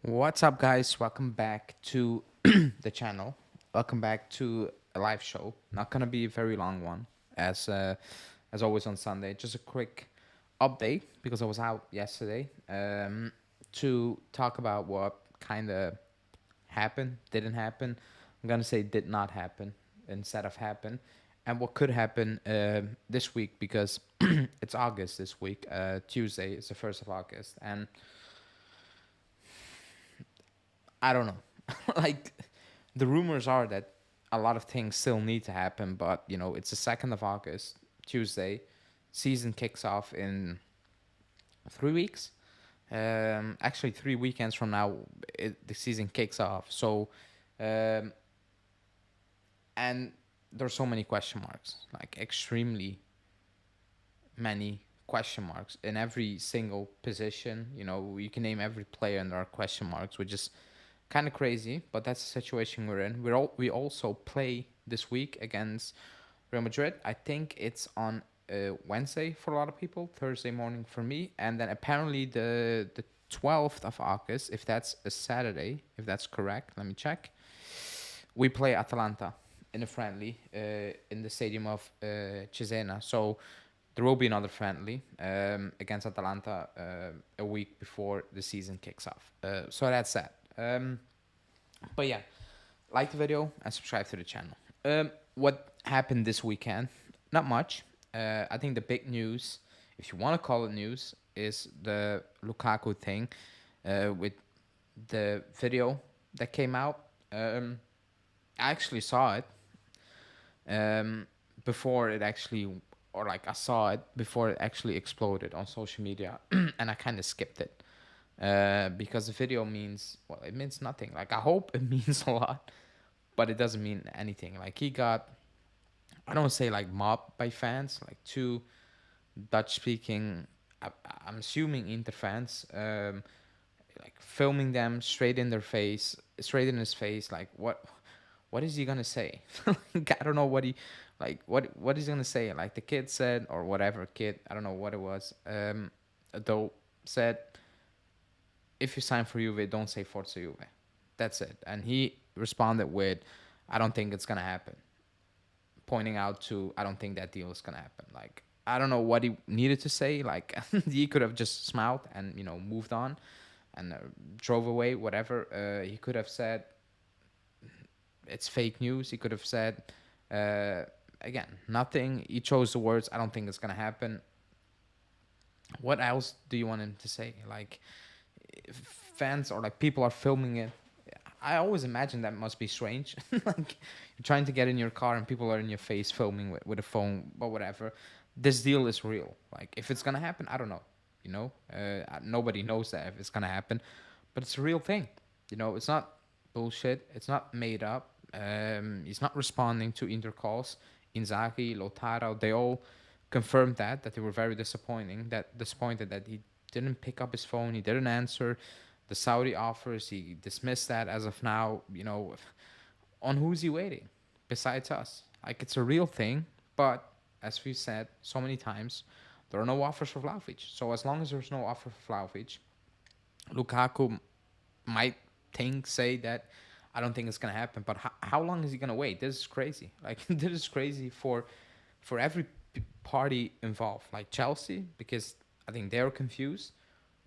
What's up, guys? Welcome back to the channel. Welcome back to a live show. Not gonna be a very long one, as always on Sunday. Just a quick update because I was out yesterday to talk about what kind of happened, didn't happen. I'm gonna say did not happen instead of happen, and what could happen this week because it's August this week. Tuesday is the 1st of August, and I don't know. Like the rumors are that a lot of things still need to happen, but it's the 2nd of August, Tuesday. Season kicks off in 3 weeks. Actually, 3 weekends from now, the season kicks off. So, um, and there's so many question marks, like extremely many question marks in every single position. You can name every player, and there are question marks, which is kind of crazy, but that's the situation we're in. We also play this week against Real Madrid. I think it's on Wednesday for a lot of people, Thursday morning for me, and then apparently the 12th of August, if that's a Saturday, if that's correct, let me check. We play Atalanta in a friendly in the stadium of Cesena. So there will be another friendly against Atalanta a week before the season kicks off. So that's that. But yeah, like the video and subscribe to the channel. What happened this weekend? Not much. I think the big news, if you want to call it news, is the Lukaku thing with the video that came out. I actually saw it before it actually, or like I saw it before it actually exploded on social media, and I kind of skipped it because the video means, well, it means nothing. Like I hope it means a lot, but it doesn't mean anything. Like he got, I don't say like mobbed by fans, like two Dutch speaking, I'm assuming Inter fans, like filming them straight in their face, straight in his face. Like what is he gonna say? Like, I don't know what he, like what he's gonna say. Like the kid said, or whatever kid, I don't know what it was. Adult said, if you sign for Juve, don't say Forza Juve. That's it. And he responded with, I don't think it's gonna happen. Pointing out to, I don't think that deal is gonna happen. Like I don't know what he needed to say. Like he could have just smiled and moved on and drove away. Whatever he could have said, it's fake news. He could have said, uh, again, nothing. He chose the words, I don't think it's gonna happen. What else do you want him to say? Like if fans or like people are filming it. I always imagine that must be strange. Like you're trying to get in your car and people are in your face filming with a phone, but whatever. This deal is real. Like if it's gonna happen, I don't know. Nobody knows that if it's gonna happen, but it's a real thing. It's not bullshit. It's not made up. He's not responding to Inter calls. Inzaghi, Lautaro, they all confirmed that they were very disappointed that he didn't pick up his phone. He didn't answer the Saudi offers. He dismissed that as of now. On who's he waiting besides us? Like it's a real thing, but as we've said so many times, there are no offers for Vlahovic. So as long as there's no offer for Vlahovic, Lukaku might say that I don't think it's gonna happen. But how long is he gonna wait? This is crazy. Like this is crazy for every party involved. Like Chelsea, because I think they're confused.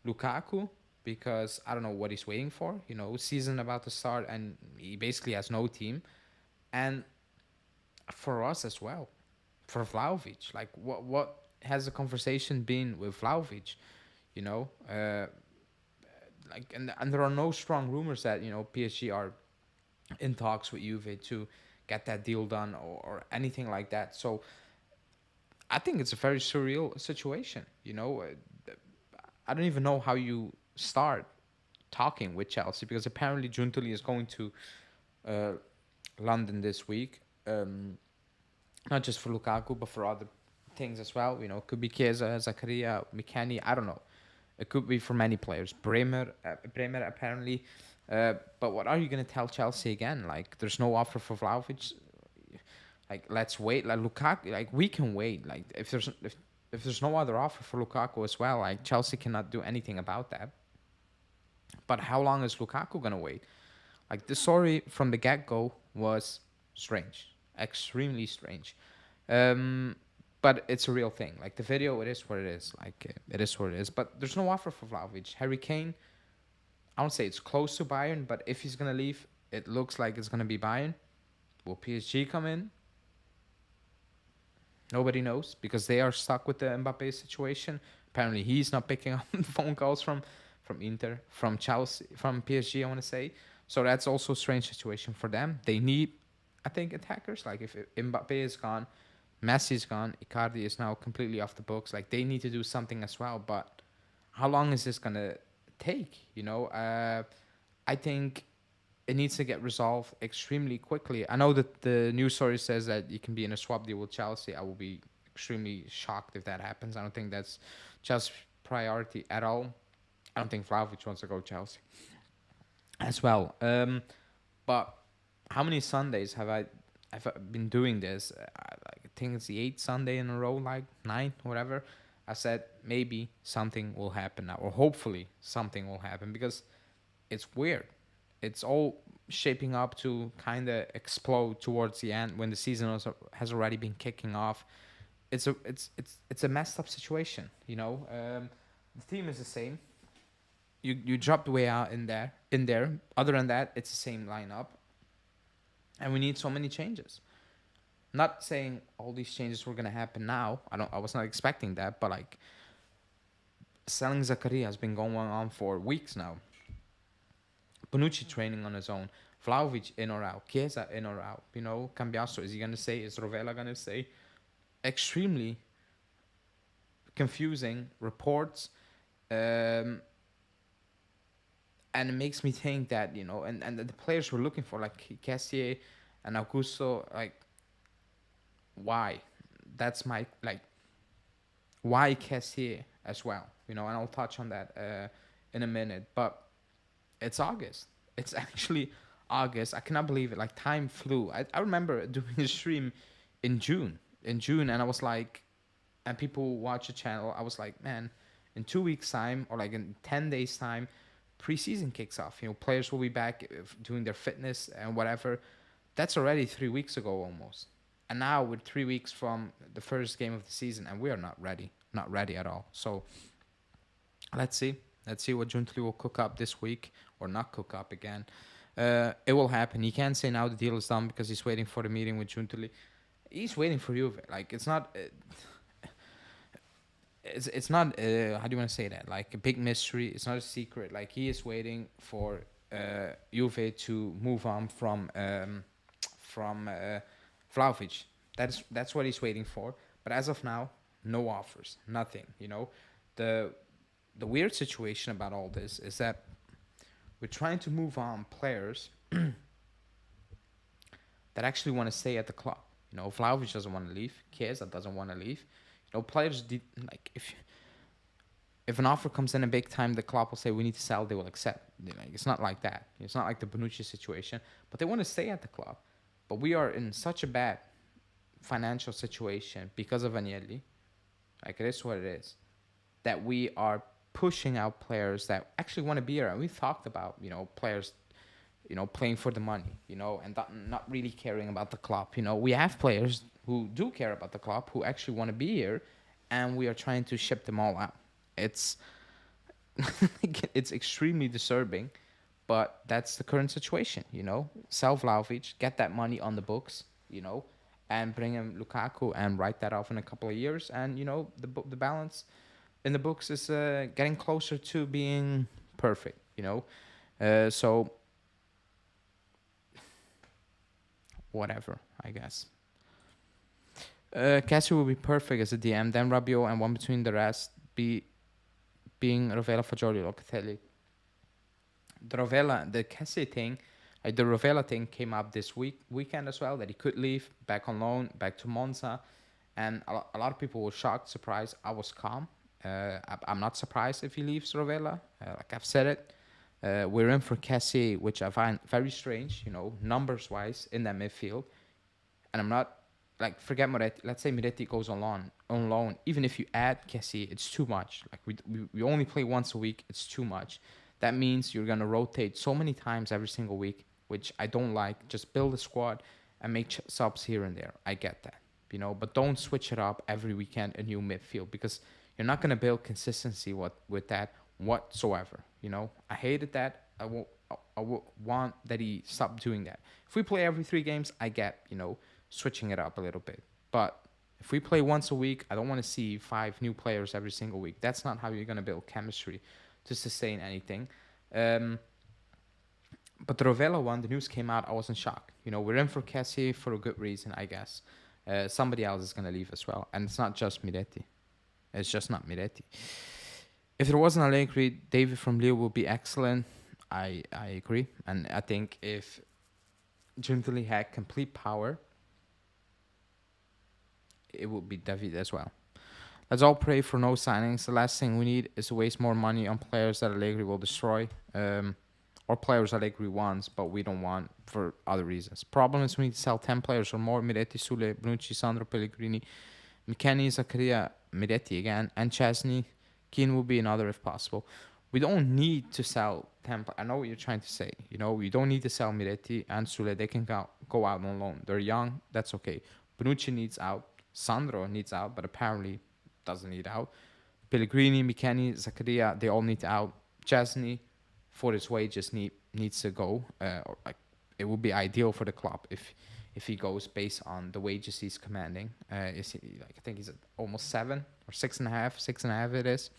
Lukaku, because I don't know what he's waiting for. Season about to start, and he basically has no team. And for us as well, for Vlahovic, like what has the conversation been with Vlahovic? You know, uh, and there are no strong rumors that PSG are in talks with Juve to get that deal done or anything like that. So I think it's a very surreal situation. I don't even know how you start talking with Chelsea because apparently Juntuli is going to uh, London this week, not just for Lukaku but for other things as well. It could be Chiesa, Zakaria, Mikani. I don't know. It could be for many players. Bremer apparently. But what are you gonna tell Chelsea again? Like, there's no offer for Vlahovic. Like, let's wait. Like Lukaku, like we can wait. Like if there's no other offer for Lukaku as well, like Chelsea cannot do anything about that. But how long is Lukaku gonna wait? Like the story from the get go was strange, extremely strange. Um, but it's a real thing. Like the video, it is what it is. Like it is what it is. But there's no offer for Vlahovic. Harry Kane, I won't say it's close to Bayern, but if he's gonna leave, it looks like it's gonna be Bayern. Will PSG come in? Nobody knows because they are stuck with the Mbappe situation. Apparently, he's not picking up phone calls from Inter, from Chelsea, from PSG. I want to say. So that's also a strange situation for them. They need, I think, attackers. Like if Mbappe is gone, Messi is gone, Icardi is now completely off the books. Like they need to do something as well. But how long is this gonna take? I think it needs to get resolved extremely quickly. I know that the news story says that you can be in a swap deal with Chelsea. I will be extremely shocked if that happens. I don't think that's Chelsea's priority at all. I don't think Vlahovic wants to go Chelsea as well. But how many Sundays have I been doing this? I think it's the 8th Sunday in a row, like 9, whatever. I said maybe something will happen now, or hopefully something will happen because it's weird. It's all shaping up to kind of explode towards the end when the season has already been kicking off. It's a messed up situation. The team is the same. You dropped way out in there. Other than that, it's the same lineup, and we need so many changes. Not saying all these changes were gonna happen now. I was not expecting that, but like selling Zakaria has been going on for weeks now. Bonucci training on his own. Vlahovic in or out. Chiesa in or out. Cambiasso, is he gonna say? Is Rovella gonna say? Extremely confusing reports. And it makes me think that, and the players we're looking for, like Cassier and Augusto, like, why? That's my, like, why Cassier as well? And I'll touch on that in a minute. But it's August. It's actually August. I cannot believe it. Like, time flew. I remember doing a stream in June. And I was like, and people watch the channel. I was like, man, in 2 weeks' time or like in 10 days' time, preseason kicks off. Players will be back doing their fitness and whatever. That's already 3 weeks ago almost. And now we're 3 weeks from the first game of the season, and we are not ready. Not ready at all. So let's see. Let's see what Juntli will cook up this week or not cook up again. It will happen. He can't say now the deal is done because he's waiting for the meeting with Juntli. He's waiting for Juve. Like, it's not... it's not how do you want to say that, like a big mystery. It's not a secret. Like, he is waiting for Juve to move on from Vlahovic. That's what he's waiting for. But as of now, no offers, nothing. The weird situation about all this is that we're trying to move on players that actually want to stay at the club. Vlahovic doesn't want to leave. Chiesa doesn't want to leave. Players like if an offer comes in a big time, the club will say we need to sell. They will accept. It's not like that. It's not like the Bonucci situation. But they want to stay at the club. But we are in such a bad financial situation because of Agnelli. Like, it is what it is. That we are pushing out players that actually want to be here. And we talked about players playing for the money, and not really caring about the club. We have players who do care about the club, who actually want to be here, and we are trying to ship them all out. It's it's extremely disturbing, but that's the current situation. Sell Vlahovic, get that money on the books, and bring in Lukaku and write that off in a couple of years, and the balance in the books is getting closer to being perfect. So whatever, I guess. Cassie will be perfect as a DM. Then Rabiot and one between the rest being Rovella, Fagioli, Locatelli. The Cassie thing, like the Rovella thing, came up this weekend as well. That he could leave, back on loan, back to Monza, and a lot of people were shocked, surprised. I was calm. I'm not surprised if he leaves Rovella. Like I've said it. We're in for Cassie, which I find very strange, numbers wise in that midfield. And I'm not, like, forget Moretti. Let's say Moretti goes on loan. Even if you add Cassie, it's too much. Like, we only play once a week. It's too much. That means you're gonna rotate so many times every single week, which I don't like. Just build a squad and make subs here and there. I get that, but don't switch it up every weekend a new midfield, because you're not gonna build consistency with that whatsoever. I hated that. I will want that he stop doing that. If we play every 3 games, I get switching it up a little bit, but if we play once a week, I don't want to see 5 new players every single week. That's not how you're gonna build chemistry to sustain anything. Um, but the Rovella one, the news came out, I was in shock. We're in for Cassie for a good reason, I guess. Somebody else is going to leave as well. And it's not just Miretti. It's just not Miretti. If there wasn't Allegri, David from Lille would be excellent. I agree. And I think if Giuntoli had complete power, it would be David as well. Let's all pray for no signings. The last thing we need is to waste more money on players that Allegri will destroy. Or players Allegri wants, but we don't want for other reasons. Problem is we need to sell 10 players or more. Miretti, Sule, Bonucci, Sandro, Pellegrini, McKennie, Zakaria, Miretti again, and Chesney. Keane will be another if possible. We don't need to sell 10 I know what you're trying to say. We don't need to sell Miretti and Sule. They can go out on loan. They're young. That's okay. Bonucci needs out. Sandro needs out, but apparently doesn't need out. Pellegrini, McKennie, Zakaria, they all need out. Chesney, for his wages, needs to go. Or it would be ideal for the club if he goes based on the wages he's commanding. Is he, I think he's at almost 7 or 6.5. 6.5 it is.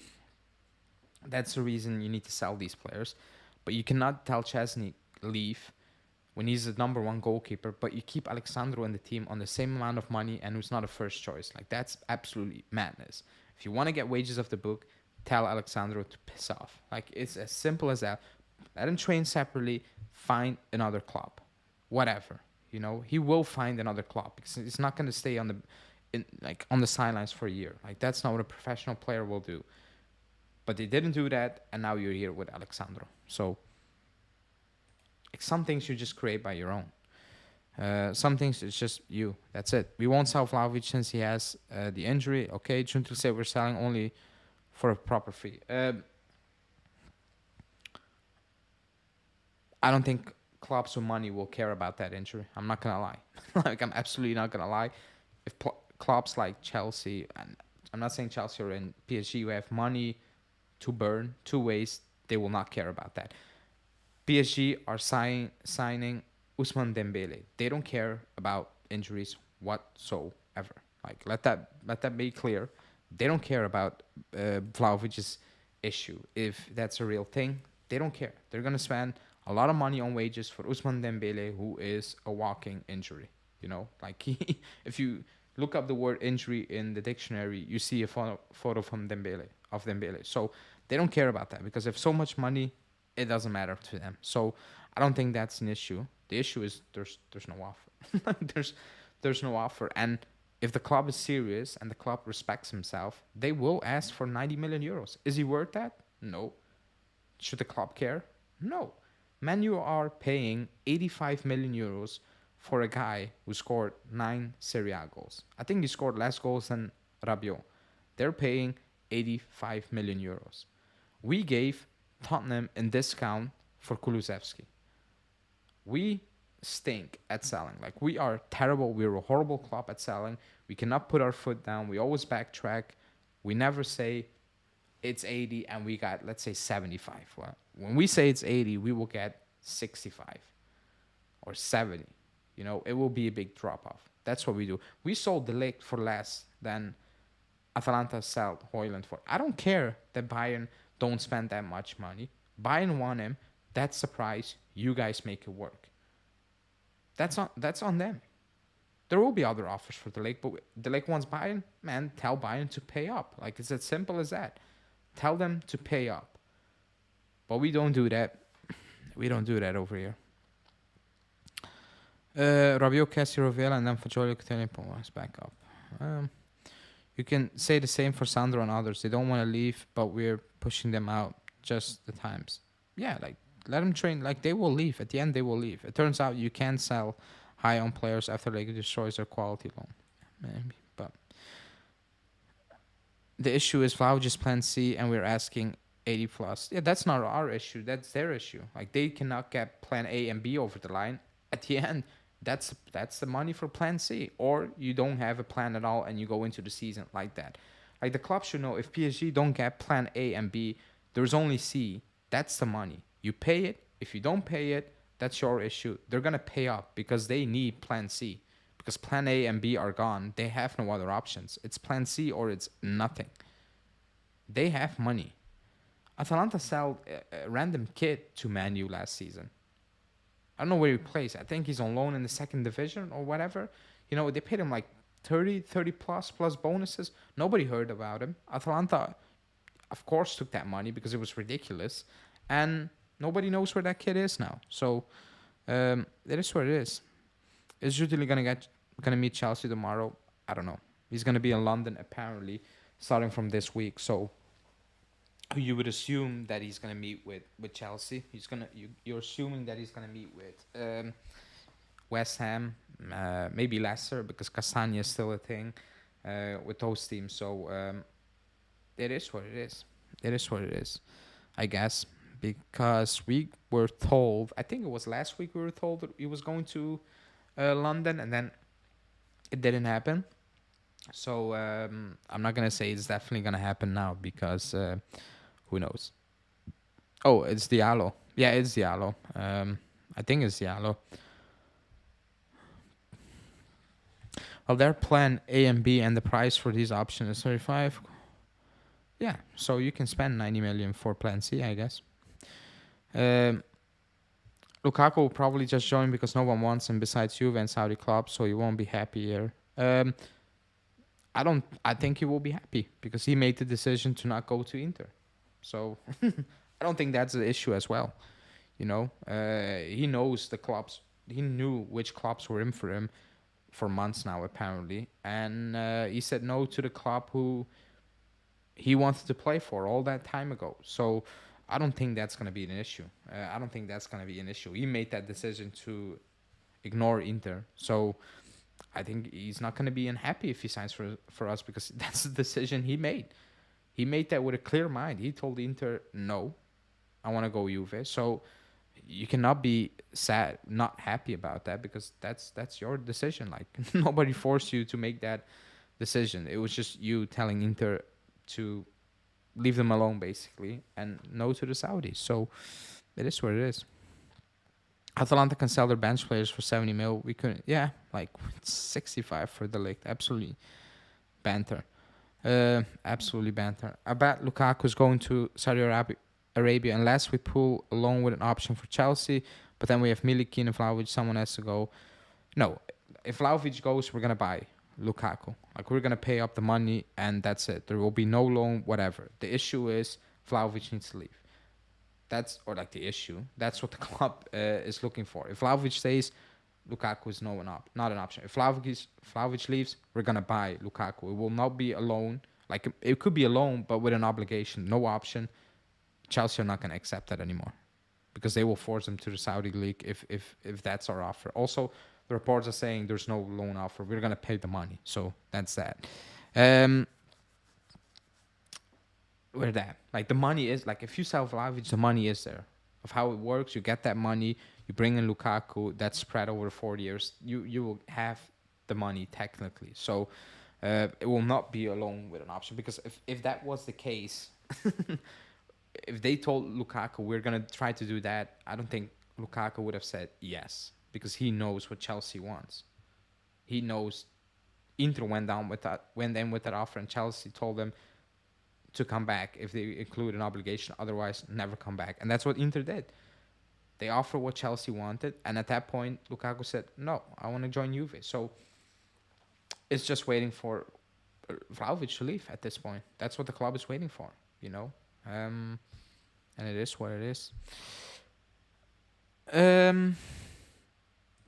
That's the reason you need to sell these players. But you cannot tell Chesney leave when he's the number 1 goalkeeper, but you keep Alexandro in the team on the same amount of money and who's not a first choice. That's absolutely madness. If you want to get wages off the book, tell Alexandro to piss off. It's as simple as that. Let him train separately. Find another club. Whatever. He will find another club because he's not going to stay on the sidelines for a year. That's not what a professional player will do. But they didn't do that, and now you're here with Alexandro. So some things you just create by your own. Some things it's just you. That's it. We won't sell Vlahovic since he has the injury. Okay, Junto said we're selling only for a proper fee. I don't think clubs with money will care about that injury. I'm not gonna lie. I'm absolutely not gonna lie. If clubs like Chelsea, and I'm not saying Chelsea or in PSG, who have money to burn, to waste, they will not care about that. PSG are signing Ousmane Dembele. They don't care about injuries whatsoever. Let that be clear. They don't care about Vlahovic's issue. If that's a real thing, they don't care. They're gonna spend a lot of money on wages for Ousmane Dembele, who is a walking injury. If you look up the word injury in the dictionary, you see a photo from Dembele. So they don't care about that because if so much money, it doesn't matter to them. So I don't think that's an issue. The issue is there's no offer. there's no offer, and if the club is serious and the club respects himself, they will ask for 90 million euros. Is he worth that? No. Should the club care? No. Man U are paying 85 million euros for a guy who scored 9 Serie A goals. I think he scored less goals than Rabiot. They're paying 85 million euros. We gave Tottenham a discount for Kulusevski. We stink at selling. We are terrible. We're a horrible club at selling. We cannot put our foot down. We always backtrack. We never say it's 80 and we got, let's say, 75. Well, when we say it's 80, we will get 65 or 70. It will be a big drop-off. That's what we do. We sold De Ligt for less than Atalanta sold Højlund for. I don't care that Bayern don't spend that much money. Bayern want him. That's the price. You guys make it work. That's on them. There will be other offers for De Ligt, but De Ligt wants Bayern. Man, tell Bayern to pay up. It's as simple as that. Tell them to pay up. But we don't do that. We don't do that over here. Rabiot, Cassie, Rovella, and then Fagioli, Coutinho, is back up. You can say the same for Sandro and others. They don't want to leave, but we're pushing them out just the times. Yeah, let them train. They will leave. At the end, they will leave. It turns out you can sell high on players after they destroys their quality loan. Maybe, but the issue is Vlahovic is plan C, and we're asking 80 plus. Yeah, that's not our issue. That's their issue. Like they cannot get plan A and B over the line. At the end, that's the money for plan C. Or you don't have a plan at all and you go into the season like that. Like the club should know if PSG don't get plan A and B, there's only C. That's the money. You pay it. If you don't pay it, that's your issue. They're gonna pay up because they need plan C. Because plan A and B are gone. They have no other options. It's plan C or it's nothing. They have money. Atalanta sold a random kid to Man U last season. I don't know where he plays. I think he's on loan in the second division or whatever. You know, they paid him like 30 plus bonuses. Nobody heard about him. Atalanta, of course, took that money because it was ridiculous. And nobody knows where that kid is now. So it is what it is. Is Jutili gonna meet Chelsea tomorrow? I don't know. He's gonna be in London apparently, starting from this week. So you would assume that he's gonna meet with Chelsea. You're assuming that he's gonna meet with West Ham, maybe Leicester because Castagna is still a thing with those teams. So it is what it is. It is what it is, I guess. Because we were told, I think it was last week we were told that he was going to London, and then it didn't happen. So I'm not gonna say it's definitely gonna happen now because who knows? Oh, it's Diallo. Yeah, it's Diallo. I think it's Diallo. Well, their plan A and B, and the price for these options is 35. Yeah, so you can spend 90 million for plan C, I guess. Lukaku will probably just join because no one wants him besides Juve and Saudi clubs, so he won't be happy here. I think he will be happy because he made the decision to not go to Inter. So I don't think that's the issue as well. You know, he knows the clubs. He knew which clubs were in for him for months now, apparently, and he said no to the club who he wanted to play for all that time ago. So I don't think that's going to be an issue. I don't think that's going to be an issue. He made that decision to ignore Inter. So I think he's not going to be unhappy if he signs for us because that's the decision he made. He made that with a clear mind. He told Inter, no, I want to go Juve. So you cannot be sad, not happy about that because that's your decision. Like nobody forced you to make that decision. It was just you telling Inter to leave them alone basically and no to the Saudis. So it is what it is. Atalanta can sell their bench players for 70 mil. We couldn't. Yeah, like 65 for the league. Absolutely banter. Absolutely banter. I bet Lukaku's going to Saudi Arabia unless we pull along with an option for Chelsea. But then we have Milikin and Vlahovic. Someone has to go. No, if Vlahovic goes, we're gonna buy Lukaku. Like we're gonna pay up the money and that's it. There will be no loan, whatever. The issue is Vlahovic needs to leave. That's or like the issue. That's what the club is looking for. If Vlahovic stays, Lukaku is not an option. If Vlahovic leaves, we're gonna buy Lukaku. It will not be a loan. Like it could be a loan, but with an obligation, no option. Chelsea are not gonna accept that anymore because they will force them to the Saudi league if that's our offer. Also, the reports are saying there's no loan offer. We're gonna pay the money, so that's that. Where that like the money is like if you sell Vlahovic, the money is there. Of how it works, you get that money, you bring in Lukaku, that's spread over 4 years. You will have the money technically. So it will not be a loan with an option because if that was the case, if they told Lukaku we're gonna try to do that, I don't think Lukaku would have said yes because he knows what Chelsea wants. He knows Inter went in with that offer, and Chelsea told them to come back if they include an obligation. Otherwise, never come back. And that's what Inter did. They offered what Chelsea wanted, and at that point, Lukaku said, "No, I want to join Juve." So it's just waiting for Vlahovic to leave at this point. That's what the club is waiting for, you know. And it is what it is.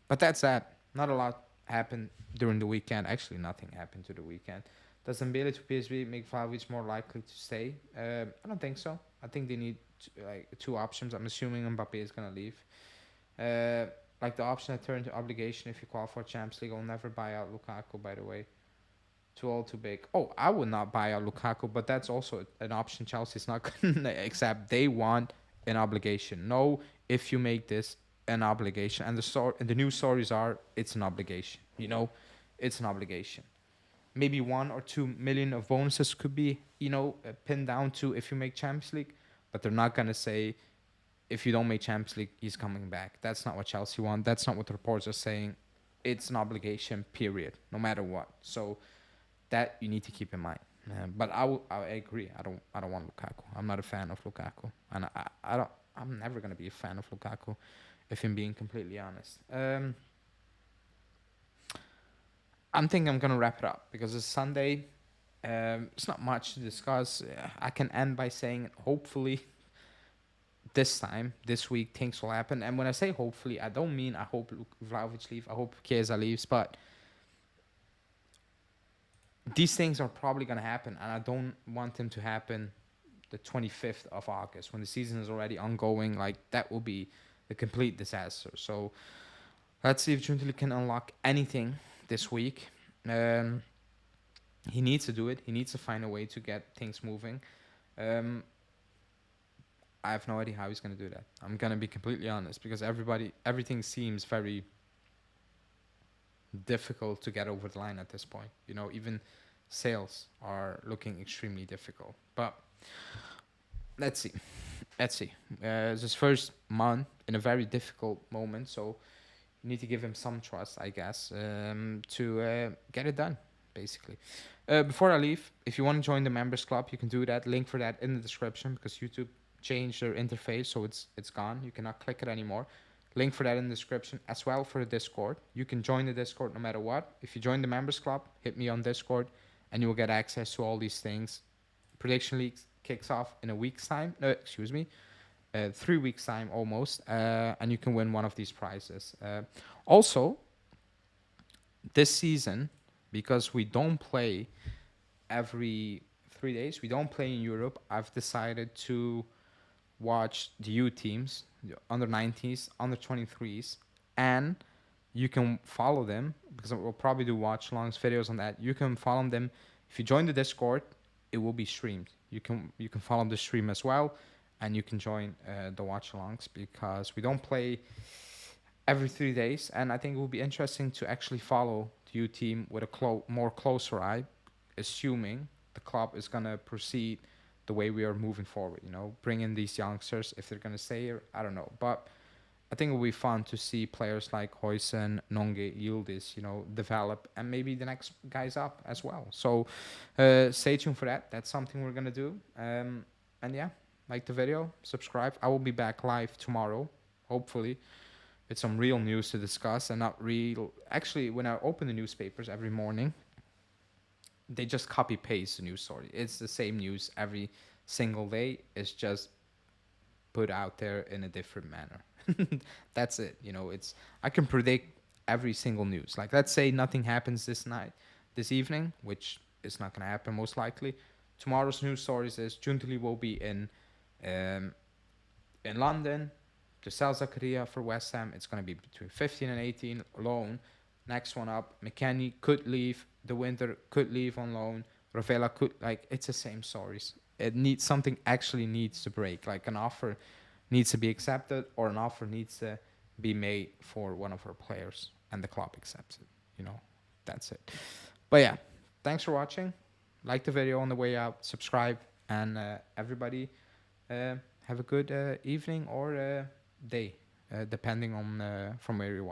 But that's that. Not a lot happened during the weekend. Actually, nothing happened to the weekend. Does Dembele to PSV make Vlahovic more likely to stay? I don't think so. I think they need two options. I'm assuming Mbappe is gonna leave. Like the option that turned to obligation if you qualify for Champions League. I'll never buy out Lukaku, by the way. too old, too big. Oh, I would not buy a Lukaku, but that's also an option Chelsea's not going to accept. They want an obligation. No, if you make this an obligation, and the new stories are it's an obligation. It's an obligation. Maybe 1 or 2 million of bonuses could be pinned down to if you make Champions League, but they're not going to say if you don't make Champions League, he's coming back. That's not what Chelsea want. That's not what the reports are saying. It's an obligation, period, no matter what. So that you need to keep in mind. But I agree. I don't want Lukaku. I'm not a fan of Lukaku, and I don't. I'm never gonna be a fan of Lukaku, if I'm being completely honest. I'm thinking I'm gonna wrap it up because it's Sunday. It's not much to discuss. I can end by saying hopefully this week, things will happen. And when I say hopefully, I don't mean I hope Vlahovic leaves. I hope Chiesa leaves, but these things are probably going to happen, and I don't want them to happen the 25th of August when the season is already ongoing. Like, that will be a complete disaster. So let's see if Juntili can unlock anything this week. He needs to do it. He needs to find a way to get things moving. I have no idea how he's going to do that. I'm going to be completely honest because everything seems very difficult to get over the line at this point. Even sales are looking extremely difficult. But let's see. It's his first month in a very difficult moment, so you need to give him some trust, I guess, to get it done, basically. Before I leave, if you want to join the members club, you can do that. Link for that in the description because YouTube changed their interface, so it's gone. You cannot click it anymore. Link for that in the description as well for the Discord. You can join the Discord no matter what. If you join the members club, hit me on Discord and you will get access to all these things. Prediction League kicks off in a week's time. 3 weeks time almost. And you can win one of these prizes. Also, this season, because we don't play every 3 days, we don't play in Europe, I've decided to watch the U teams, the under 90s, under 23s, and you can follow them because we'll probably do watch longs videos on that. You can follow them if you join the Discord. It will be streamed. You can follow the stream as well, and you can join the watch alongs because we don't play every 3 days, and I think it will be interesting to actually follow the U team with a more closer eye, assuming the club is gonna proceed the way we are moving forward, bring in these youngsters. If they're going to stay here, I don't know. But I think it will be fun to see players like Hoysen, Nonge, Yildiz, develop, and maybe the next guys up as well. So stay tuned for that. That's something we're going to do. And yeah, like the video, subscribe. I will be back live tomorrow, hopefully, with some real news to discuss and not real. Actually, when I open the newspapers every morning, they just copy paste the news story. It's the same news every single day. It's just put out there in a different manner. That's it. I can predict every single news. Like, let's say nothing happens this evening, which is not gonna happen most likely. Tomorrow's news stories is Juntili will be in London to sell Zakaria for West Ham. It's gonna be between 15 and 18 loan. Next one up, McKennie could leave. The Winter could leave on loan. Ravella could, it's the same stories. Something actually needs to break. Like, an offer needs to be accepted or an offer needs to be made for one of our players and the club accepts it. That's it. But yeah, thanks for watching. Like the video on the way out, subscribe, and everybody have a good evening or day, depending on from where you're watching.